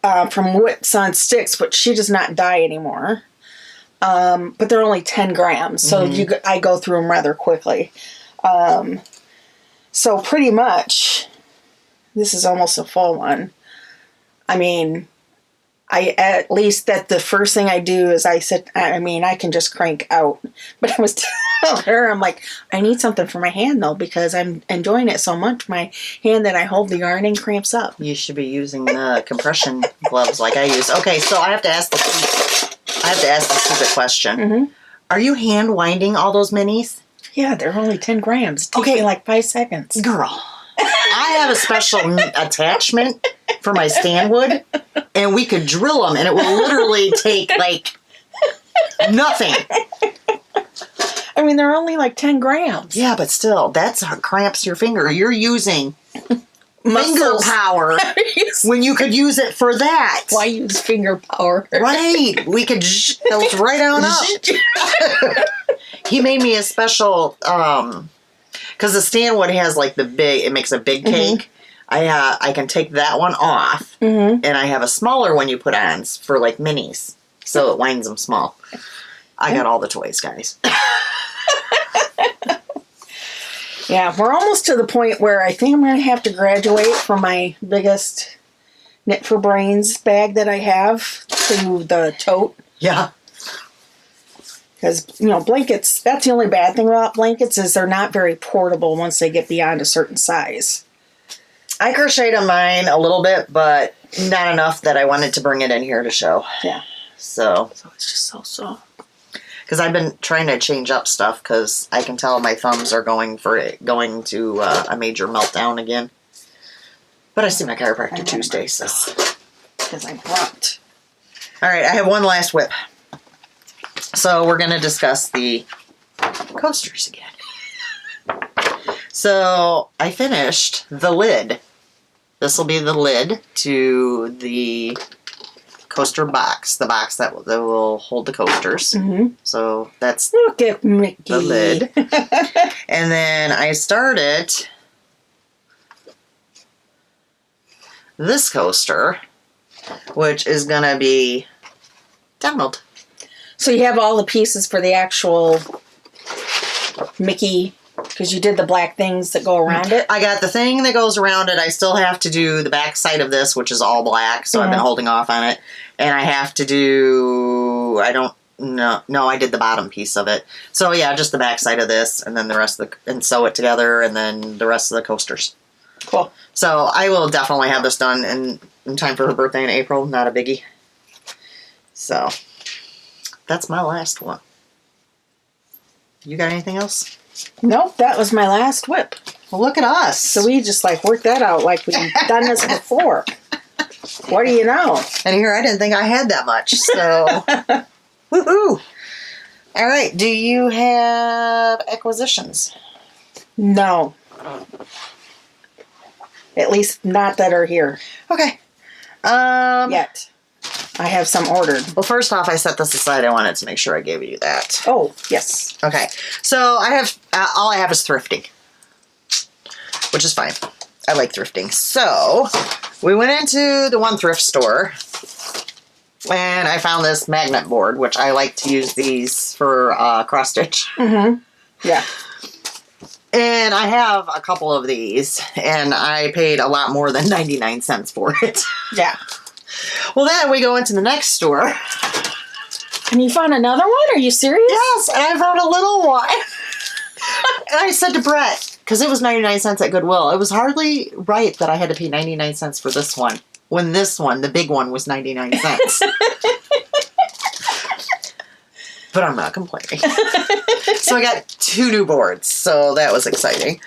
Speaker 2: from Wits on Sticks, but she does not die anymore. But they're only 10 grams, so I go through them rather quickly. So pretty much, this is almost a full one. I mean, at least that the first thing I do is I can just crank out. But I was telling her, I'm like, I need something for my hand though, because I'm enjoying it so much. My hand that I hold the yarn in cramps up.
Speaker 1: You should be using the compression gloves like I use. Okay, so I have to ask the stupid question. Mm-hmm. Are you hand winding all those minis?
Speaker 2: Yeah, they're only 10 grams. It takes me like 5 seconds.
Speaker 1: Girl, I have a special attachment for my stand wood, and we could drill them, and it will literally take like nothing.
Speaker 2: I mean, they're only like 10 grams.
Speaker 1: Yeah, but still, that's how cramps your finger. You're using finger power when you could use it for that.
Speaker 2: Why use finger power?
Speaker 1: Right. We could those right on up. He made me a special, because the stand wood has like it makes a big cake. I can take that one off, and I have a smaller one you put on for like minis, so it winds them small. I got all the toys, guys.
Speaker 2: Yeah, we're almost to the point where I think I'm going to have to graduate from my biggest Knit for Brains bag that I have to the tote.
Speaker 1: Yeah.
Speaker 2: Because, blankets, that's the only bad thing about blankets is they're not very portable once they get beyond a certain size.
Speaker 1: I crocheted on mine a little bit, but not enough that I wanted to bring it in here to show.
Speaker 2: Yeah.
Speaker 1: So
Speaker 2: it's just so soft.
Speaker 1: Because I've been trying to change up stuff because I can tell my thumbs are going to a major meltdown again. But I see my chiropractor Tuesday, so.
Speaker 2: Because I'm grumped.
Speaker 1: All right, I have one last whip. So we're going to discuss the coasters again. So I finished the lid. This will be the lid to the coaster box, the box that will hold the coasters. Mm-hmm. So that's
Speaker 2: Look at Mickey.
Speaker 1: the lid. And then I started this coaster, which is going to be Donald.
Speaker 2: So you have all the pieces for the actual Mickey, because you did the black things that go around it?
Speaker 1: I got the thing that goes around it. I still have to do the back side of this, which is all black, so I've been holding off on it. And I have to do, I did the bottom piece of it. So yeah, just the back side of this, and then the rest of and sew it together, and then the rest of the coasters.
Speaker 2: Cool.
Speaker 1: So I will definitely have this done in time for her birthday in April. Not a biggie. So that's my last one. You got anything else?
Speaker 2: Nope, that was my last whip.
Speaker 1: Well, look at us.
Speaker 2: So we just worked that out like we've done this before. What do you know?
Speaker 1: And here I didn't think I had that much. So, woohoo. All right. Do you have acquisitions?
Speaker 2: No. At least not that are here
Speaker 1: Okay.
Speaker 2: yet. I have some ordered.
Speaker 1: Well, first off, I set this aside. I wanted to make sure I gave you that.
Speaker 2: Oh, yes.
Speaker 1: Okay. So I have all I have is thrifting, which is fine. I like thrifting. So we went into the one thrift store, and I found this magnet board, which I like to use these for cross stitch.
Speaker 2: Mm-hmm. Yeah.
Speaker 1: And I have a couple of these, and I paid a lot more than 99 cents for it.
Speaker 2: Yeah.
Speaker 1: Well, then we go into the next store.
Speaker 2: And you found another one? Are you serious?
Speaker 1: Yes, and I found a little one. And I said to Brett, because it was 99 cents at Goodwill, it was hardly right that I had to pay 99 cents for this one, when this one, the big one, was 99 cents. But I'm not complaining. So I got 2 new boards, so that was exciting.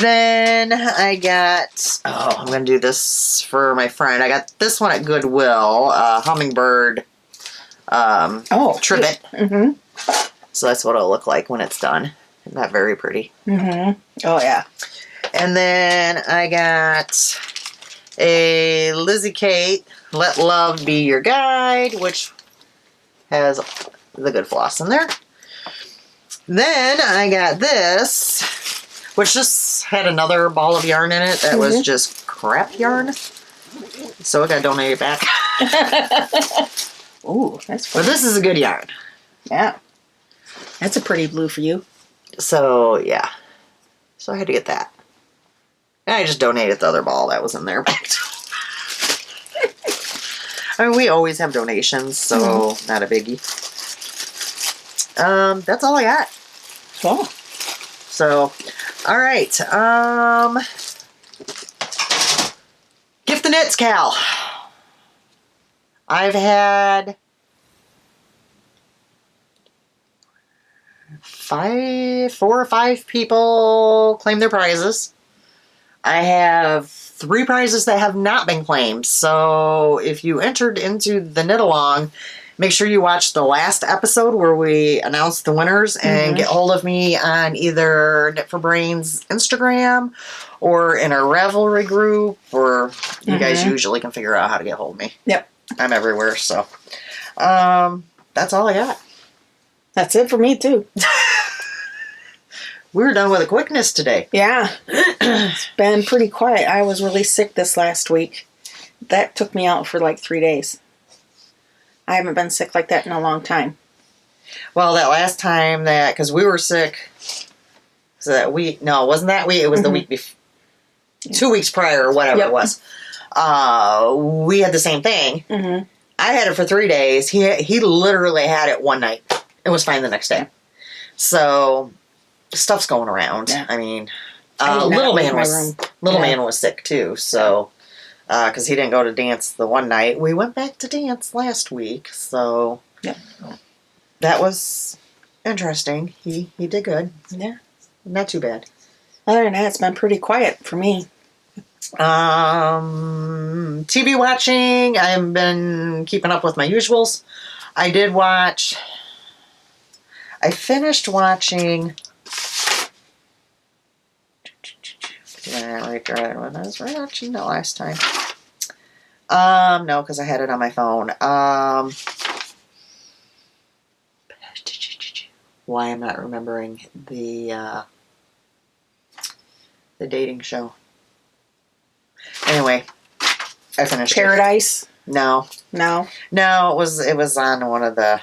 Speaker 1: Then I got, I'm going to do this for my friend. I got this one at Goodwill, hummingbird trivet.
Speaker 2: Mm-hmm.
Speaker 1: So that's what it'll look like when it's done. Isn't that very pretty?
Speaker 2: Mm-hmm. Oh, yeah.
Speaker 1: And then I got a Lizzie Kate, Let Love Be Your Guide, which has the good floss in there. Then I got this, which just had another ball of yarn in it that was just crap yarn. So I got donated back.
Speaker 2: Ooh, that's
Speaker 1: But
Speaker 2: pretty.
Speaker 1: this is a good yarn.
Speaker 2: Yeah. That's a pretty blue for you.
Speaker 1: So, yeah. So I had to get that. And I just donated the other ball that was in there back to I mean, we always have donations, so not a biggie. That's all I got.
Speaker 2: Cool.
Speaker 1: So, all right. Gift the Knits, Cal. I've had 4 or 5 people claim their prizes. I have 3 prizes that have not been claimed. So if you entered into the knit along, make sure you watch the last episode where we announced the winners and get hold of me on either Knit for Brains Instagram or in our Ravelry group, or you guys usually can figure out how to get hold of me.
Speaker 2: Yep.
Speaker 1: I'm everywhere, so that's all I got.
Speaker 2: That's it for me, too.
Speaker 1: We were done with a quickness today.
Speaker 2: Yeah. It's been pretty quiet. I was really sick this last week. That took me out for like 3 days. I haven't been sick like that in a long time.
Speaker 1: Well, that last time that, because we were sick, so that week, no, it wasn't that week, it was the week before, 2 weeks prior or whatever it was. We had the same thing.
Speaker 2: Mm-hmm.
Speaker 1: I had it for 3 days. He literally had it one night. It was fine the next day. So, stuff's going around.
Speaker 2: Yeah.
Speaker 1: I mean,
Speaker 2: I did not
Speaker 1: little
Speaker 2: leave
Speaker 1: man
Speaker 2: my
Speaker 1: was
Speaker 2: room.
Speaker 1: man was sick too. So, because he didn't go to dance the one night, we went back to dance last week. So, that was interesting. He did good.
Speaker 2: Yeah.
Speaker 1: Not too bad.
Speaker 2: Other than that, it's been pretty quiet for me.
Speaker 1: TV watching. I've been keeping up with my usuals. I finished watching. Right when I was watching that last time. No, because I had it on my phone. Why I'm not remembering the dating show. Anyway, I finished
Speaker 2: Paradise?
Speaker 1: it. No, it was on one of the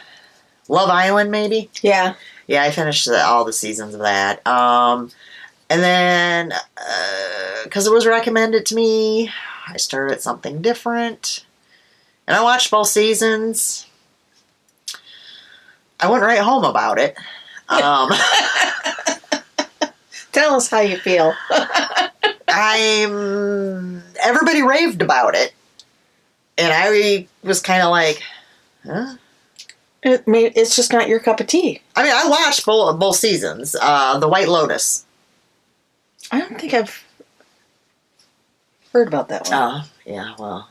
Speaker 1: Love Island, maybe.
Speaker 2: Yeah.
Speaker 1: Yeah, I finished all the seasons of that. And then because it was recommended to me, I started something different, and I watched both seasons. I went right home about it.
Speaker 2: Tell us how you feel.
Speaker 1: Everybody raved about it, and I was kind of like, huh?
Speaker 2: It's just not your cup of tea.
Speaker 1: I mean, I watched both seasons. The White Lotus.
Speaker 2: I don't think I've heard about that one.
Speaker 1: Yeah, well,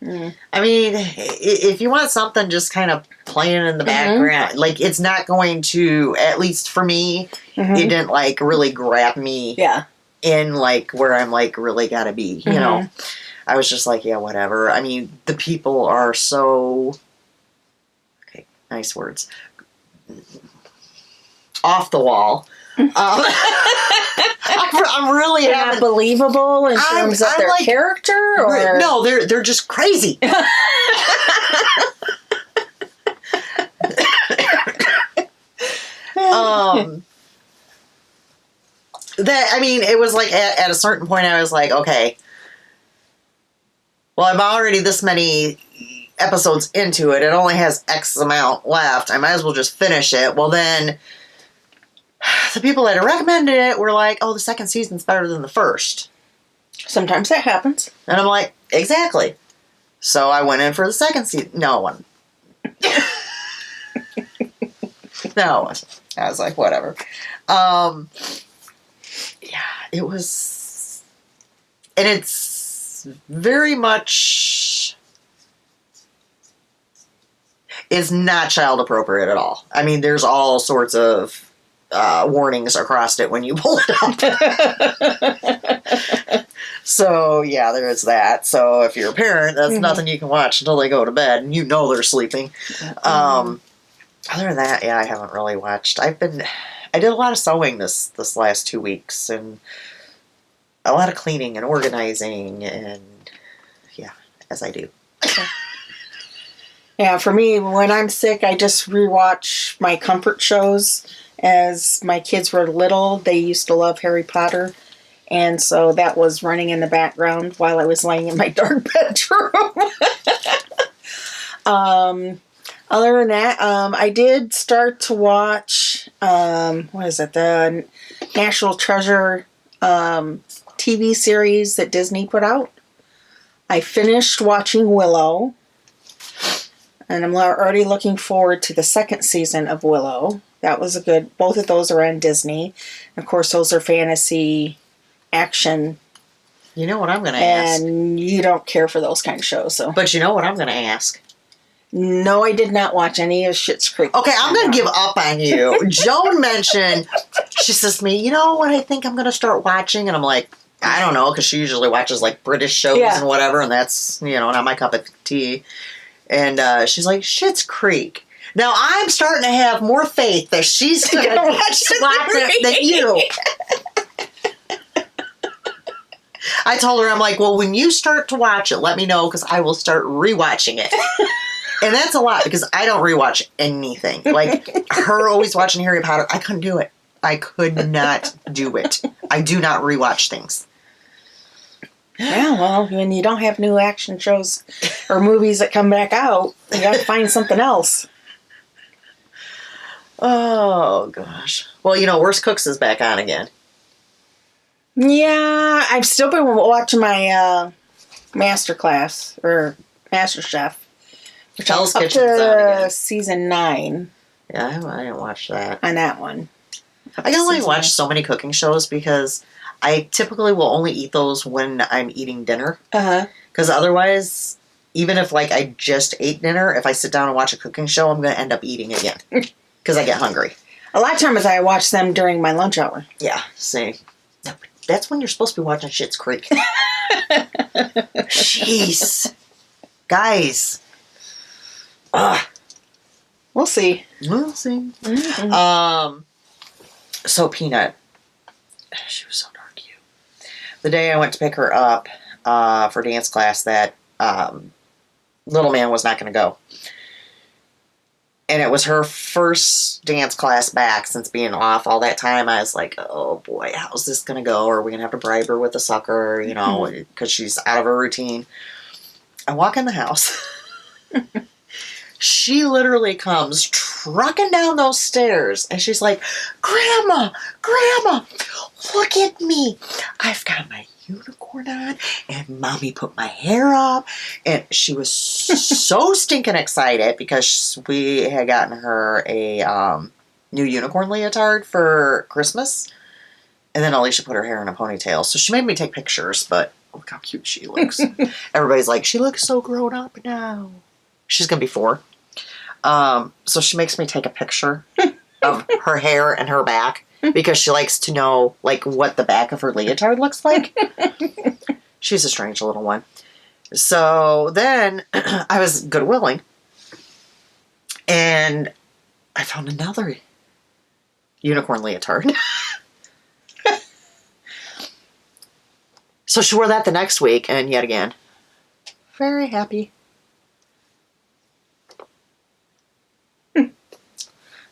Speaker 1: I mean, if you want something just kind of playing in the background, like it's not going to, at least for me, it didn't like really grab me in like where I'm like really gotta be, you know. I was just like, yeah, whatever. I mean, the people are so, okay, nice words, off the wall. I'm really
Speaker 2: not believable in terms of their like, character, or
Speaker 1: no, they're just crazy. That, I mean, it was like at a certain point I was like, okay, well, I'm already this many episodes into it. It only has X amount left. I might as well just finish it. Well, then the people that recommended it were like, oh, the second season's better than the first.
Speaker 2: Sometimes that happens.
Speaker 1: And I'm like, exactly. So I went in for the second season. No one. No. I was like, whatever. Yeah, it was... And it's very much... It's not child appropriate at all. I mean, there's all sorts of warnings across it when you pull it up. So, yeah, there is that. So, if you're a parent, that's nothing you can watch until they go to bed, and you know they're sleeping. Other than that, yeah, I haven't really watched. I did a lot of sewing this last 2 weeks, and a lot of cleaning and organizing, and yeah, as I do.
Speaker 2: Yeah, for me, when I'm sick, I just rewatch my comfort shows. As my kids were little, they used to love Harry Potter. And so that was running in the background while I was laying in my dark bedroom. Other than that, I did start to watch, what is it, the National Treasure TV series that Disney put out. I finished watching Willow. And I'm already looking forward to the second season of Willow. That was a good, both of those are on Disney. Of course, those are fantasy action.
Speaker 1: You know what I'm going to ask?
Speaker 2: And you don't care for those kind of shows, so.
Speaker 1: But you know what I'm going to ask?
Speaker 2: No, I did not watch any of Schitt's Creek.
Speaker 1: Okay, I'm going to give up on you. Joan mentioned, she says to me, you know what I think I'm going to start watching? And I'm like, I don't know, because she usually watches like British shows and whatever, and that's, you know, not my cup of tea. And she's like, Schitt's Creek. Now, I'm starting to have more faith that she's going to watch it than you. I told her, I'm like, well, when you start to watch it, let me know, because I will start rewatching it. And that's a lot, because I don't rewatch anything. Like, her always watching Harry Potter, I couldn't do it. I could not do it. I do not rewatch things.
Speaker 2: Yeah, well, when you don't have new action shows or movies that come back out, you have to find something else.
Speaker 1: Oh, gosh. Well, you know, Worst Cooks is back on again.
Speaker 2: Yeah, I've still been watching my Master Class, or Master Chef. Which
Speaker 1: Hell's
Speaker 2: up
Speaker 1: Kitchen's on again.
Speaker 2: Season 9.
Speaker 1: Yeah, I didn't watch that.
Speaker 2: On that one.
Speaker 1: I can only watch so many cooking shows because I typically will only eat those when I'm eating dinner. Because otherwise, even if like I just ate dinner, if I sit down and watch a cooking show, I'm going to end up eating again. Because I get hungry.
Speaker 2: A lot of times I watch them during my lunch hour.
Speaker 1: Yeah, same. That's when you're supposed to be watching Schitt's Creek. Jeez. Guys. Ugh.
Speaker 2: We'll see.
Speaker 1: We'll see. Mm-hmm. So Peanut. She was so darn cute. The day I went to pick her up for dance class, that little man was not going to go. And it was her first dance class back since being off all that time. I was like, oh boy, how's this going to go? Are we going to have to bribe her with a sucker, you know, because she's out of her routine. I walk in the house. She literally comes trucking down those stairs, and she's like, Grandma, look at me. I've got my unicorn on, and Mommy put my hair up. And she was so stinking excited because we had gotten her a new unicorn leotard for Christmas. And then Alisha put her hair in a ponytail. So she made me take pictures, but look how cute she looks. Everybody's like, she looks so grown up now. She's going to be 4. So she makes me take a picture of her hair and her back because she likes to know, like, what the back of her leotard looks like. She's a strange little one. So then I was Goodwilling, and I found another unicorn leotard. So she wore that the next week, and yet again, very happy.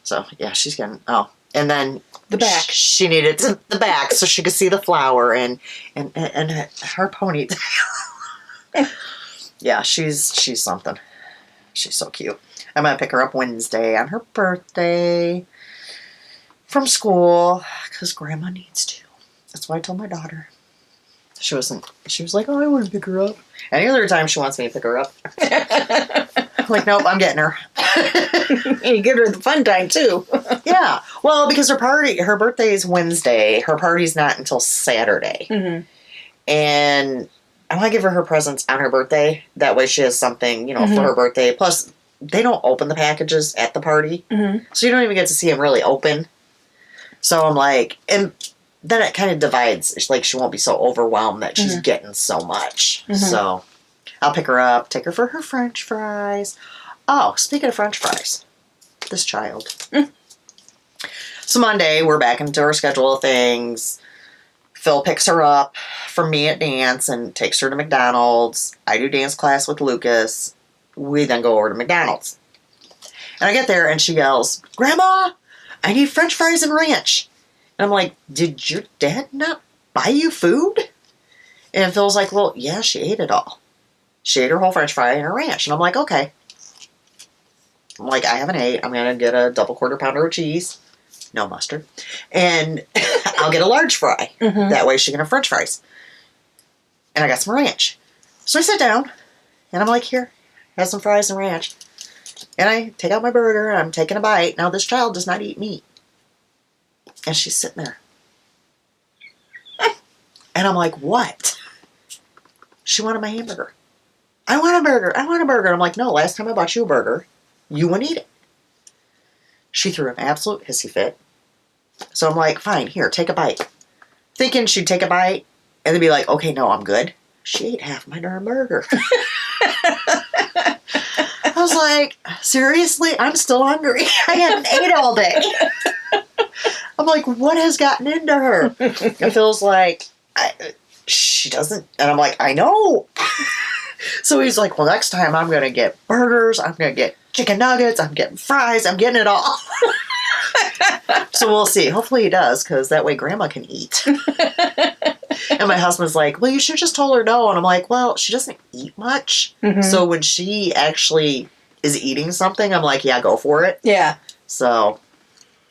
Speaker 1: So, yeah, she's getting... Oh, and then...
Speaker 2: The back.
Speaker 1: She needed the back so she could see the flower and her ponytail. Yeah, she's something. She's so cute. I'm going to pick her up Wednesday on her birthday from school because Grandma needs to. That's why I told my daughter. She was like, oh, I want to pick her up. Any other time she wants me to pick her up. I'm like, nope, I'm getting her.
Speaker 2: You get her the fun time, too.
Speaker 1: Yeah. Well, because her birthday is Wednesday. Her party's not until Saturday.
Speaker 2: Mm-hmm.
Speaker 1: And I want to give her presents on her birthday. That way she has something, for her birthday. Plus, they don't open the packages at the party.
Speaker 2: Mm-hmm.
Speaker 1: So you don't even get to see them really open. So I'm like, and then it kind of divides. It's like she won't be so overwhelmed that she's getting so much.
Speaker 2: Mm-hmm.
Speaker 1: So I'll pick her up, take her for her French fries. Oh, speaking of French fries, this child. So Monday, we're back into our schedule of things. Phil picks her up from me at dance and takes her to McDonald's. I do dance class with Lucas. We then go over to McDonald's. And I get there and she yells, Grandma, I need French fries and ranch. And I'm like, did your dad not buy you food? And Phil's like, well, yeah, she ate it all. She ate her whole French fry and her ranch. And I'm like, okay. I'm like, I haven't ate. I'm going to get a double quarter pounder of cheese. No mustard. And I'll get a large fry.
Speaker 2: Mm-hmm.
Speaker 1: That way she can have French fries. And I got some ranch. So I sit down and I'm like, here, have some fries and ranch. And I take out my burger and I'm taking a bite. Now this child does not eat meat. And she's sitting there. And I'm like, what? She wanted my hamburger. I want a burger. I want a burger. I'm like, no, last time I bought you a burger, you wouldn't eat it. She threw an absolute hissy fit. So I'm like, fine, here, take a bite. Thinking she'd take a bite and then be like, okay, no, I'm good. She ate half my darn burger. I was like, seriously? I'm still hungry. I haven't ate all day. I'm like, what has gotten into her? It feels like she doesn't. And I'm like, I know. So he's like, well, next time I'm going to get burgers. I'm going to get chicken nuggets. I'm getting fries. I'm getting it all. So we'll see. Hopefully he does, because that way Grandma can eat. And my husband's like, well, you should have just told her no. And I'm like, well, she doesn't eat much. Mm-hmm. So when she actually is eating something, I'm like, yeah, go for it.
Speaker 2: Yeah.
Speaker 1: So,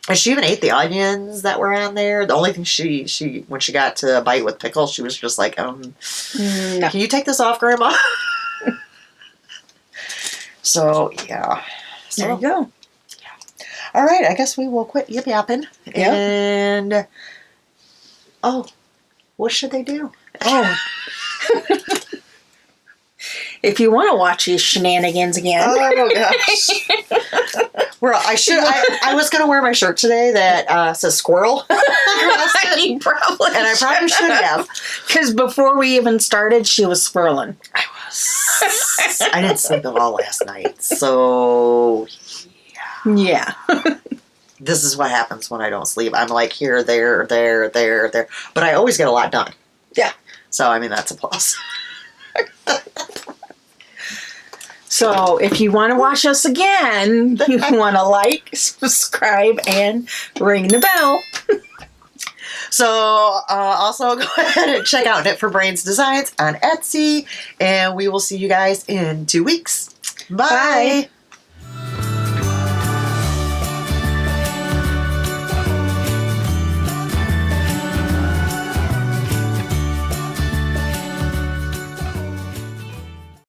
Speaker 1: and she even ate the onions that were on there. The only thing she when she got to bite with pickles, she was just like, no. Can you take this off, Grandma? So, yeah. So,
Speaker 2: there you go.
Speaker 1: Yeah. All right, I guess we will quit yip-yapping.
Speaker 2: Yep.
Speaker 1: And, what should they do?
Speaker 2: Oh. If you want to watch these shenanigans again.
Speaker 1: Oh, gosh. Well, I was going to wear my shirt today that says squirrel.
Speaker 2: You probably
Speaker 1: and I probably should have.
Speaker 2: Because before we even started, she was swirling.
Speaker 1: I was. I didn't sleep at all last night. So,
Speaker 2: yeah.
Speaker 1: This is what happens when I don't sleep. I'm like here, there. But I always get a lot done.
Speaker 2: Yeah.
Speaker 1: So, I mean, that's a plus.
Speaker 2: So, if you want to watch us again, you want to like, subscribe, and ring the bell.
Speaker 1: So, also go ahead and check out Knit for Brains Designs on Etsy. And we will see you guys in 2 weeks. Bye.
Speaker 2: Bye.